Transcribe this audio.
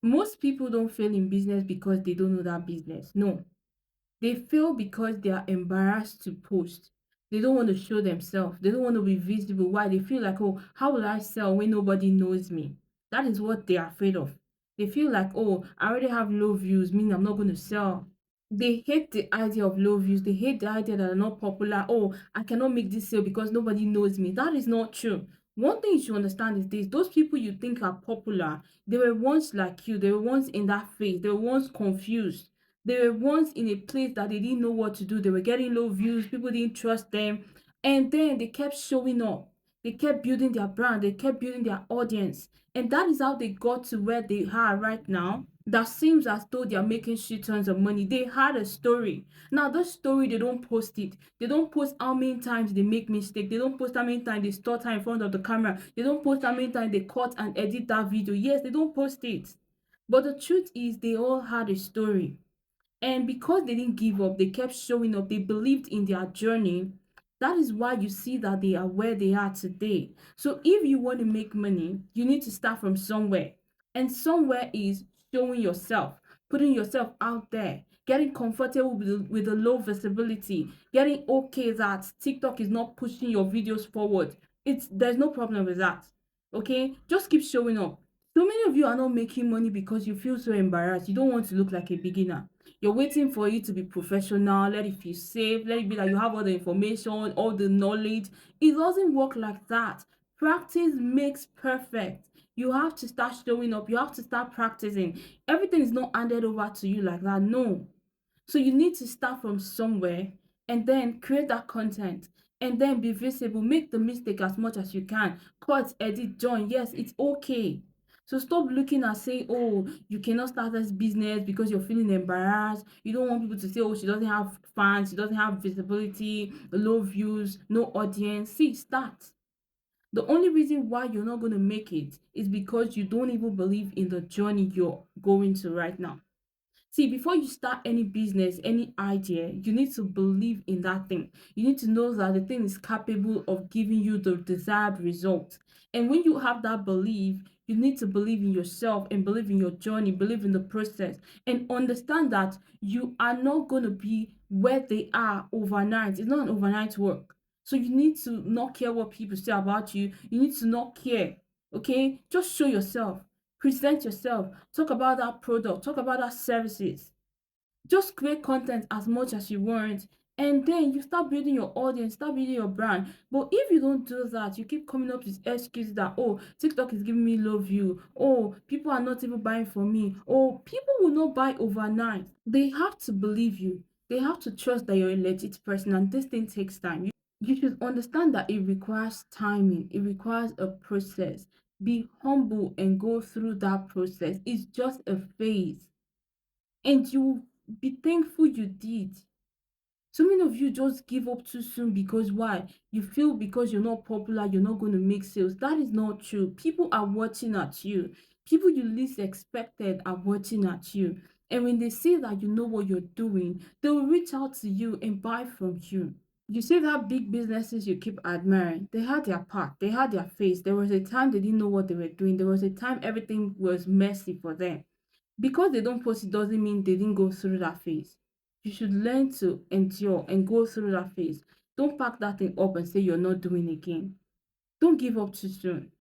Most people don't fail in business because they don't know that business. No, they fail because they are embarrassed to post. They don't want to show themselves. They don't want to be visible. Why? They feel like, oh, how will I sell when nobody knows me? That is what they are afraid of. They feel like, oh, I already have low views, meaning I'm not going to sell. They hate the idea of low views. They hate the idea that I'm not popular. Oh, I cannot make this sale because nobody knows me. That is not true. One thing you should understand is this: those people you think are popular, they were once like you. They were once in that phase. They were once confused. They were once in a place that they didn't know what to do. They were getting low views. People didn't trust them. And then they kept showing up. They kept building their brand. They kept building their audience. And that is how they got to where they are right now. That seems as though they are making shit tons of money. They had a story. Now, this story, they don't post it. They don't post how many times they make mistake. They don't post how many times they stutter in front of the camera. They don't post how many times they cut and edit that video. Yes, they don't post it. But the truth is, they all had a story. And because they didn't give up, they kept showing up, they believed in their journey. That is why you see that they are where they are today. So if you want to make money, you need to start from somewhere. And somewhere is showing yourself, putting yourself out there, getting comfortable with the low visibility, getting okay that TikTok is not pushing your videos forward. There's no problem with that. Okay? Just keep showing up. So many of you are not making money because you feel so embarrassed. You don't want to look like a beginner. You're waiting for it to be professional, let it feel safe, let it be like you have all the information, all the knowledge. It doesn't work like that. Practice makes perfect. You have to start showing up, you have to start practicing. Everything is not handed over to you like that. No. So you need to start from somewhere and then create that content and then be visible. Make the mistake as much as you can. Cut, edit, join. Yes, it's okay. So stop looking and say, oh, you cannot start this business because you're feeling embarrassed. You don't want people to say, oh, she doesn't have fans, she doesn't have visibility, low views, no audience. See, start. The only reason why you're not going to make it is because you don't even believe in the journey you're going to right now. See, before you start any business, any idea, you need to believe in that thing. You need to know that the thing is capable of giving you the desired result. And when you have that belief, you need to believe in yourself and believe in your journey, believe in the process, and understand that you are not going to be where they are overnight. It's not an overnight work. So you need to not care what people say about you. You need to not care. Okay? Just show yourself. Present yourself, talk about that product, talk about that services. Just create content as much as you want, and then you start building your audience, start building your brand. But if you don't do that, you keep coming up with excuses that, oh, TikTok is giving me low view, oh, people are not even buying from me, oh, people will not buy overnight. They have to believe you, they have to trust that you're a legit person, and this thing takes time. You should understand that it requires timing, it requires a process. Be humble and go through that process. It's just a phase, and you be thankful you did. So many of you just give up too soon because why? You feel because you're not popular, you're not going to make sales. That is not true. People are watching at you. People you least expected are watching at you. And when they see that you know what you're doing, they will reach out to you and buy from you. You see that big businesses you keep admiring, they had their part, they had their phase. There was a time they didn't know what they were doing. There was a time everything was messy for them. Because they don't post it doesn't mean they didn't go through that phase. You should learn to endure and go through that phase. Don't pack that thing up and say you're not doing again. Don't give up too soon.